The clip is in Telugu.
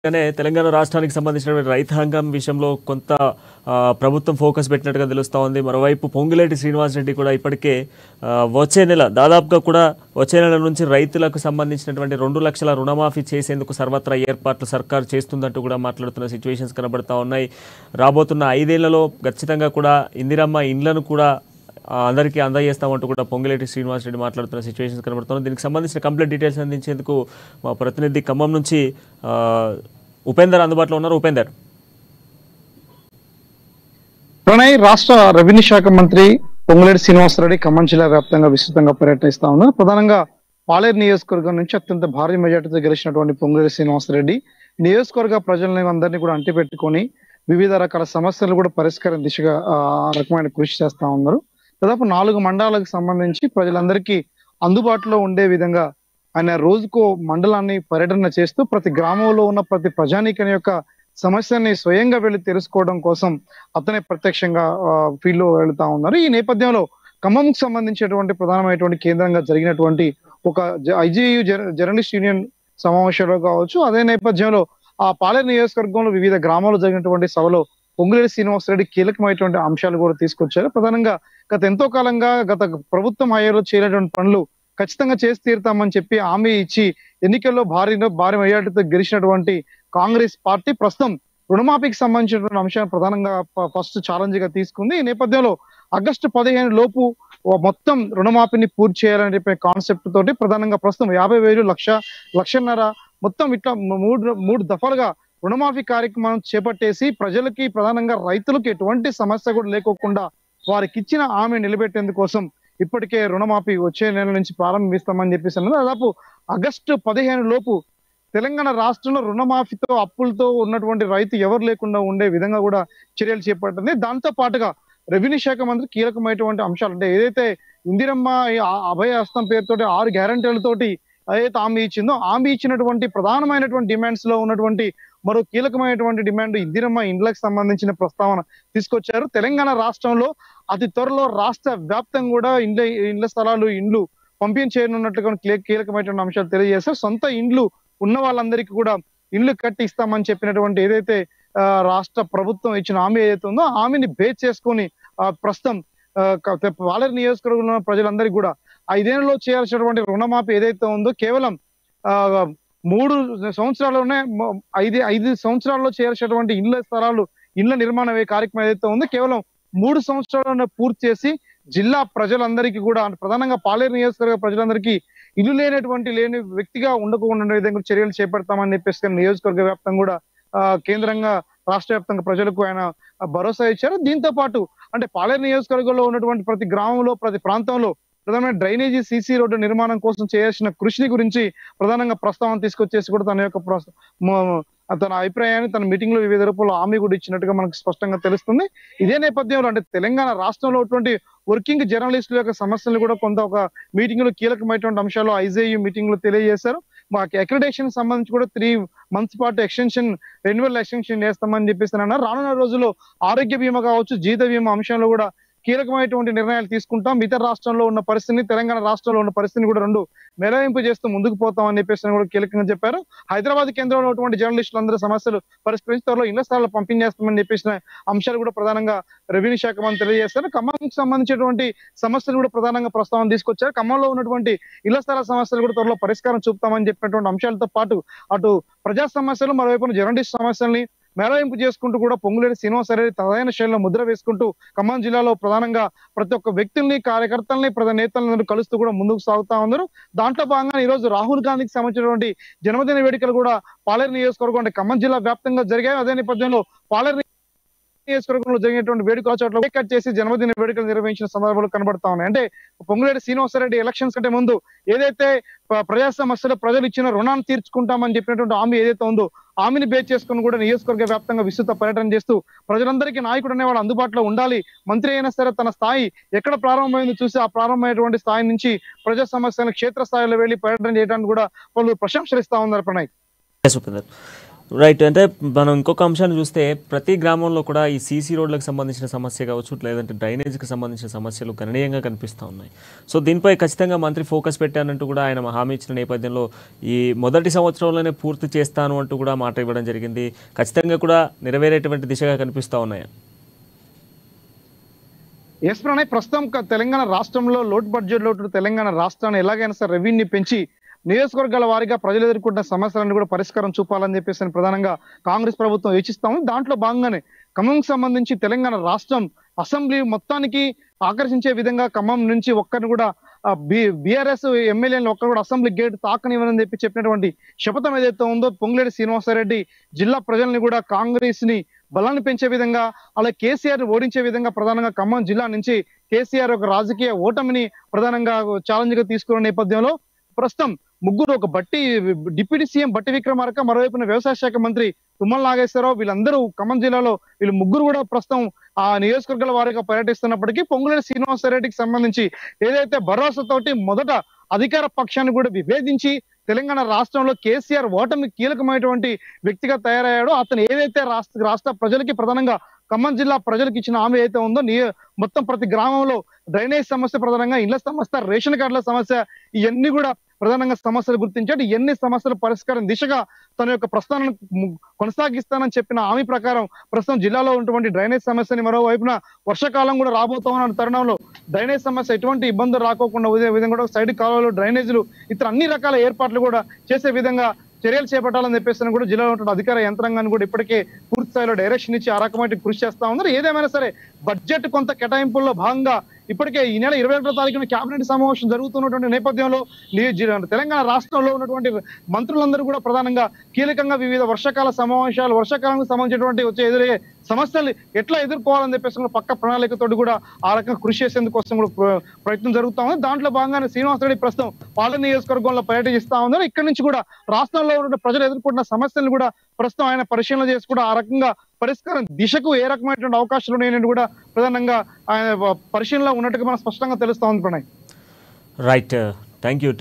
తెలంగాణ రాష్ట్రానికి సంబంధించిన రైతాంగం విషయంలో కొంత ప్రభుత్వం ఫోకస్ పెట్టినట్టుగా తెలుస్తూ ఉంది. మరోవైపు పొంగులేటి శ్రీనివాసరెడ్డి కూడా ఇప్పటికే వచ్చే నెల దాదాపుగా కూడా వచ్చే నెల నుంచి రైతులకు సంబంధించినటువంటి 2 లక్షల రుణమాఫీ చేసేందుకు సర్వత్రా ఏర్పాట్లు సర్కారు చేస్తుందంటూ కూడా మాట్లాడుతున్న సిచ్యువేషన్స్ కనబడతా ఉన్నాయి. రాబోతున్న 5 ఏళ్లలో ఖచ్చితంగా కూడా ఇందిరమ్మ ఇండ్లను కూడా అందరికీ అందజేస్తామంటూ కూడా పొంగులేటి శ్రీనివాసరెడ్డి మాట్లాడుతున్న సిచ్యువేషన్స్ కనబడుతున్నాయి. దీనికి సంబంధించిన కంప్లీట్ డీటెయిల్స్ అందించేందుకు మా ప్రతినిధి ఖమ్మం నుంచి ఉపేందర్ అందుబాటులో ఉన్నారు. ఉపేందర్. ప్రణయ్, రాష్ట్ర రెవెన్యూ శాఖ మంత్రి పొంగులేటి శ్రీనివాసరెడ్డి ఖమ్మం జిల్లా వ్యాప్తంగా విస్తృతంగా పర్యటిస్తా ఉన్నారు. ప్రధానంగా పాలేరు నియోజకవర్గం నుంచి అత్యంత భారీ మెజార్టీతో గెలిచినటువంటి పొంగులేటి శ్రీనివాసరెడ్డి నియోజకవర్గ ప్రజలని అందరినీ కూడా అంటిపెట్టుకొని వివిధ రకాల సమస్యలు కూడా పరిష్కారం దిశగా రకమైన కృషి చేస్తా ఉన్నారు. దాదాపు 4 మండలాలకు సంబంధించి ప్రజలందరికీ అందుబాటులో ఉండే విధంగా ఆయన రోజుకో మండలాన్ని పర్యటన చేస్తూ ప్రతి గ్రామంలో ఉన్న ప్రతి ప్రజానీకం యొక్క సమస్యని స్వయంగా వెళ్ళి తెలుసుకోవడం కోసం అతనే ప్రత్యక్షంగా ఫీల్డ్ లో వెళుతా ఉన్నారు. ఈ నేపథ్యంలో ఖమ్మంకు సంబంధించినటువంటి ప్రధానమైనటువంటి కేంద్రంగా జరిగినటువంటి ఒక ఐజేయు జర్నలిస్ట్ యూనియన్ సమావేశంలో కావచ్చు, అదే నేపథ్యంలో ఆ పాలేరు నియోజకవర్గంలో వివిధ గ్రామాల్లో జరిగినటువంటి సభలో పొంగులేటి శ్రీనివాసరెడ్డి కీలకమైనటువంటి అంశాలు కూడా తీసుకొచ్చారు. ప్రధానంగా గత ఎంతో కాలంగా గత ప్రభుత్వం హయాంలో చేయనటువంటి పనులు ఖచ్చితంగా చేసి తీరుతామని చెప్పి హామీ ఇచ్చి ఎన్నికల్లో భారీ మెజార్టీతో గెలిచినటువంటి కాంగ్రెస్ పార్టీ ప్రస్తుతం రుణమాఫీకి సంబంధించినటువంటి అంశాన్ని ప్రధానంగా ఫస్ట్ ఛాలెంజ్ గా తీసుకుంది. ఈ నేపథ్యంలో ఆగస్టు 15 లోపు మొత్తం రుణమాఫీని పూర్తి చేయాలని చెప్పే కాన్సెప్ట్ తోటి ప్రధానంగా ప్రస్తుతం 50,000, లక్షన్నర మొత్తం ఇట్లా మూడు దఫాలుగా రుణమాఫీ కార్యక్రమం చేపట్టేసి ప్రజలకి ప్రధానంగా రైతులకు ఎటువంటి సమస్య కూడా లేకోకుండా వారికి ఇచ్చిన హామీ నిలబెట్టేందుకోసం ఇప్పటికే రుణమాఫీ వచ్చే నెల నుంచి ప్రారంభిస్తామని చెప్పేసి అన్నది. దాదాపు ఆగస్టు 15 లోపు తెలంగాణ రాష్ట్రంలో రుణమాఫీతో అప్పులతో ఉన్నటువంటి రైతు ఎవరు లేకుండా ఉండే విధంగా కూడా చర్యలు చేపట్టింది. దాంతో పాటుగా రెవెన్యూ శాఖ మంత్రి కీలకమైనటువంటి అంశాలు అంటే ఏదైతే ఇందిరమ్మ అభయ హస్తం పేరుతోటి 6 గ్యారంటీలతోటి ఏదైతే హామీ ఇచ్చిందో హామీ ఇచ్చినటువంటి ప్రధానమైనటువంటి డిమాండ్స్ లో ఉన్నటువంటి మరో కీలకమైనటువంటి డిమాండ్ ఇందిరమ్మ ఇండ్లకు సంబంధించిన ప్రస్తావన తీసుకొచ్చారు. తెలంగాణ రాష్ట్రంలో అతి త్వరలో రాష్ట్ర వ్యాప్తంగా కూడా ఇండ్ల స్థలాలు ఇండ్లు పంపిణీ చేయనున్నట్లుగా కీలకమైనటువంటి అంశాలు తెలియజేస్తారు. సొంత ఇండ్లు ఉన్న వాళ్ళందరికీ కూడా ఇండ్లు కట్టి ఇస్తామని చెప్పినటువంటి ఏదైతే రాష్ట్ర ప్రభుత్వం ఇచ్చిన హామీ ఏదైతే ఉందో ఆ హామీని బేస్ చేసుకొని ప్రస్తుతం పాలేరు నియోజకవర్గంలో ప్రజలందరికీ కూడా 5 ఏళ్లలో చేయాల్సినటువంటి రుణమాఫీ ఏదైతే ఉందో కేవలం 3 సంవత్సరాల్లోనే 5 సంవత్సరాల్లో చేయాల్సినటువంటి ఇళ్ల నిర్మాణ కార్యక్రమం ఏదైతే ఉందో కేవలం 3 సంవత్సరాల్లోనే పూర్తి చేసి జిల్లా ప్రజలందరికీ కూడా ప్రధానంగా పాలేరు నియోజకవర్గ ప్రజలందరికీ ఇల్లు లేని వ్యక్తిగా ఉండకుండా విధంగా చర్యలు చేపడతామని చెప్పేసి నియోజకవర్గ వ్యాప్తంగా కూడా కేంద్రంగా రాష్ట్ర వ్యాప్తంగా ప్రజలకు ఆయన భరోసా ఇచ్చారు. దీంతో పాటు అంటే పాలేరు నియోజకవర్గంలో ఉన్నటువంటి ప్రతి గ్రామంలో ప్రతి ప్రాంతంలో ప్రధానమైన డ్రైనేజీ సీసీ రోడ్డు నిర్మాణం కోసం చేయాల్సిన కృషిని గురించి ప్రధానంగా ప్రస్తావన తీసుకొచ్చేసి కూడా తన అభిప్రాయాన్ని తన మీటింగ్ లో వివిధ రూపంలో హామీ కూడా ఇచ్చినట్టుగా మనకు స్పష్టంగా తెలుస్తుంది. ఇదే నేపథ్యంలో అంటే తెలంగాణ రాష్ట్రంలో వర్కింగ్ జర్నలిస్టుల యొక్క సమస్యలు కూడా కొంత ఒక మీటింగ్ లో కీలకమైనటువంటి అంశాలు ఐజేయు మీటింగ్ లో తెలియజేశారు. మాకు అక్రిడేషన్ సంబంధించి కూడా 3 months పాటు రెన్యువల్ ఎక్స్టెన్షన్ చేస్తామని చెప్పేసి అన్నారు. రానున్న రోజుల్లో ఆరోగ్య బీమా కావచ్చు, జీత బీమా అంశంలో కూడా కీలకమైనటువంటి నిర్ణయాలు తీసుకుంటాం. ఇతర రాష్ట్రంలో ఉన్న పరిస్థితిని తెలంగాణ రాష్ట్రంలో ఉన్న పరిస్థితిని కూడా 2 మెలవింపు చేస్తూ ముందుకు పోతామని చెప్పేసి కూడా కీలకంగా చెప్పారు. హైదరాబాద్ కేంద్రంలో ఉన్నటువంటి జర్నలిస్టులు అందరూ సమస్యలు పరిష్కరించి త్వరలో ఇళ్ల స్థలాలు పంపిణీ చేస్తామని చెప్పేసిన అంశాలు కూడా ప్రధానంగా రెవెన్యూ శాఖ మంత్రి తెలియజేస్తారు. ఖమ్మంకి సంబంధించినటువంటి సమస్యలు కూడా ప్రధానంగా ప్రస్తావన తీసుకొచ్చారు. ఖమ్మంలో ఉన్నటువంటి ఇళ్ల స్థల సమస్యలు కూడా త్వరలో పరిష్కారం చూపుతామని చెప్పినటువంటి అంశాలతో పాటు అటు ప్రజా సమస్యలు మరోవైపు జర్నలిస్ట్ సమస్యల్ని మేళవింపు చేసుకుంటూ కూడా పొంగులేటి శ్రీనివాసరెడ్డి తదైన శైలిలో ముద్ర వేసుకుంటూ ఖమ్మం జిల్లాలో ప్రధానంగా ప్రతి ఒక్క వ్యక్తుల్ని కార్యకర్తల్ని నేతలందరూ కలుస్తూ కూడా ముందుకు సాగుతా ఉన్నారు. దాంట్లో భాగంగా ఈ రోజు రాహుల్ గాంధీకి సంబంధించినటువంటి జన్మదిన వేడుకలు కూడా పాలేరు నియోజకవర్గం అంటే ఖమ్మం జిల్లా వ్యాప్తంగా జరిగాయి. అదే నేపథ్యంలో పాలేరు నియోజకవర్గంలో జరిగినటువంటి వేడుకల చోట్ల కట్ చేసి జన్మదిన వేడుకలు నిర్వహించిన సందర్భాలు కనబడతా ఉన్నాయి. అంటే పొంగులేటి శ్రీనివాసరెడ్డి ఎలక్షన్స్ కంటే ముందు ఏదైతే ప్రజా సమస్యలు ప్రజలు ఇచ్చిన రుణాన్ని తీర్చుకుంటామని చెప్పినటువంటి హామీ ఏదైతే ఉందో హామీని బేస్ చేసుకుని కూడా నియోజకవర్గ వ్యాప్తంగా విస్తృత పర్యటన చేస్తూ ప్రజలందరికీ నాయకుడు అనేవాడు అందుబాటులో ఉండాలి, మంత్రి అయినా సరే తన స్థాయి ఎక్కడ ప్రారంభమైంది చూసి ఆ ప్రారంభమైనటువంటి స్థాయి నుంచి ప్రజా సమస్యలను క్షేత్రస్థాయిలో వెళ్లి పర్యటన చేయడానికి కూడా వాళ్ళు ప్రశంసలు ఇస్తా ఉన్నారు. ప్రణయ్. రైట్. అంటే మనం ఇంకొక అంశాన్ని చూస్తే ప్రతి గ్రామంలో కూడా ఈ సీసీ రోడ్లకు సంబంధించిన సమస్య కావచ్చు, లేదంటే డ్రైనేజ్కి సంబంధించిన సమస్యలు గణనీయంగా కనిపిస్తూ ఉన్నాయి. సో దీనిపై ఖచ్చితంగా మంత్రి ఫోకస్ పెట్టానంటూ కూడా ఆయన హామీ ఇచ్చిన నేపథ్యంలో ఈ మొదటి సంవత్సరంలోనే పూర్తి చేస్తాను అంటూ కూడా మాట ఇవ్వడం జరిగింది. ఖచ్చితంగా కూడా నెరవేరేటువంటి దిశగా కనిపిస్తూ ఉన్నాయి. ఎస్ ప్రణయ్, ప్రస్తుతం తెలంగాణ రాష్ట్రంలో లోటు బడ్జెట్ లోటు తెలంగాణ రాష్ట్రాన్ని ఎలాగైనా సరే రెవెన్యూ పెంచి నియోజకవర్గాల వారీగా ప్రజలు ఎదుర్కొంటున్న సమస్యలను కూడా పరిష్కారం చూపాలని చెప్పేసి ప్రధానంగా కాంగ్రెస్ ప్రభుత్వం యోచిస్తాము. దాంట్లో భాగంగానే ఖమ్మంకి సంబంధించి తెలంగాణ రాష్ట్రం అసెంబ్లీ మొత్తానికి ఆకర్షించే విధంగా ఖమ్మం నుంచి ఒక్కరిని కూడా బీఆర్ఎస్ ఎమ్మెల్యేలను ఒక్కరు కూడా అసెంబ్లీ గేట్ తాకనివ్వని చెప్పినటువంటి శపథం ఏదైతే ఉందో పొంగులేటి శ్రీనివాసరెడ్డి జిల్లా ప్రజల్ని కూడా కాంగ్రెస్ ని బలాన్ని పెంచే విధంగా, అలా కేసీఆర్ ఓడించే విధంగా ప్రధానంగా ఖమ్మం జిల్లా నుంచి కేసీఆర్ ఒక రాజకీయ ఓటమిని ప్రధానంగా ఛాలెంజ్ గా తీసుకున్న నేపథ్యంలో ప్రస్తుతం ముగ్గురు, ఒక డిప్యూటీ సీఎం బట్టి విక్రమార్క, మరోవైపున వ్యవసాయ శాఖ మంత్రి తుమ్మల నాగేశ్వరరావు, వీళ్ళందరూ ఖమ్మం జిల్లాలో వీళ్ళు ముగ్గురు కూడా ప్రస్తుతం ఆ నియోజకవర్గాల వారీగా పర్యటిస్తున్నప్పటికీ పొంగులేటి శ్రీనివాసరెడ్డికి సంబంధించి ఏదైతే భరోసాతోటి మొదట అధికార పక్షాన్ని కూడా విభేదించి తెలంగాణ రాష్ట్రంలో కేసీఆర్ ఓటమి కీలకమైనటువంటి వ్యక్తిగా తయారయ్యాడో, అతను ఏదైతే రాష్ట్ర ప్రజలకి ప్రధానంగా ఖమ్మం జిల్లా ప్రజలకు ఇచ్చిన హామీ అయితే ఉందో మొత్తం ప్రతి గ్రామంలో డ్రైనేజ్ సమస్య, ప్రధానంగా ఇళ్ల సమస్య, రేషన్ కార్డుల సమస్య, ఇవన్నీ కూడా ప్రధానంగా సమస్యలు గుర్తించాడు. ఎన్ని సమస్యల పరిష్కారం దిశగా తన యొక్క ప్రస్థానం కొనసాగిస్తానని చెప్పిన హామీ ప్రకారం ప్రస్తుతం జిల్లాలో ఉన్నటువంటి డ్రైనేజ్ సమస్యని, మరోవైపున వర్షాకాలం కూడా రాబోతున్న తరుణంలో డ్రైనేజ్ సమస్య ఎటువంటి ఇబ్బందులు రాకోకుండా విధంగా కూడా సైడ్ కాలువలు, డ్రైనేజీలు, ఇతర అన్ని రకాల ఏర్పాట్లు కూడా చేసే విధంగా చర్యలు చేపట్టాలని చెప్పేసి కూడా జిల్లాలో ఉన్న అధికార యంత్రాంగాన్ని కూడా ఇప్పటికే పూర్తి స్థాయిలో డైరెక్షన్ ఇచ్చి ఆ రకమైన కృషి చేస్తా ఉన్నారు. ఏదేమైనా సరే బడ్జెట్ కొంత కేటాయింపుల్లో భాగంగా ఇప్పటికే ఈ నెల 21వ తారీఖున కేబినెట్ సమావేశం జరుగుతున్నటువంటి నేపథ్యంలో తెలంగాణ రాష్ట్రంలో ఉన్నటువంటి మంత్రులందరూ కూడా ప్రధానంగా కీలకంగా వివిధ వర్షాకాల సమావేశాలు, వర్షాకాలానికి సంబంధించినటువంటి వచ్చే ఎదురయ్యే సమస్యలు ఎట్లా ఎదుర్కోవాలని చెప్పేసి కూడా పక్క ప్రణాళికతో కూడా ఆ రకంగా కృషి చేసేందుకోసం కూడా ప్రయత్నం జరుగుతా ఉంది. దాంట్లో భాగంగానే శ్రీనివాసరెడ్డి ప్రస్తుతం పాలన నియోజకవర్గంలో పర్యటిస్తా ఉన్నారు. ఇక్కడ నుంచి కూడా రాష్ట్రంలో ఉన్న ప్రజలు ఎదుర్కొంటున్న సమస్యలను కూడా ప్రస్తుతం ఆయన పరిశీలన చేసి కూడా ఆ రకంగా పరిష్కారం దిశకు ఏ రకమైనటువంటి అవకాశాలు ఉన్నాయని కూడా ప్రధానంగా ఆయన పరిశీలనలో ఉన్నట్టుగా మనం స్పష్టంగా తెలుస్తా ఉంది ప్రణయ్. రైట్. Thank you.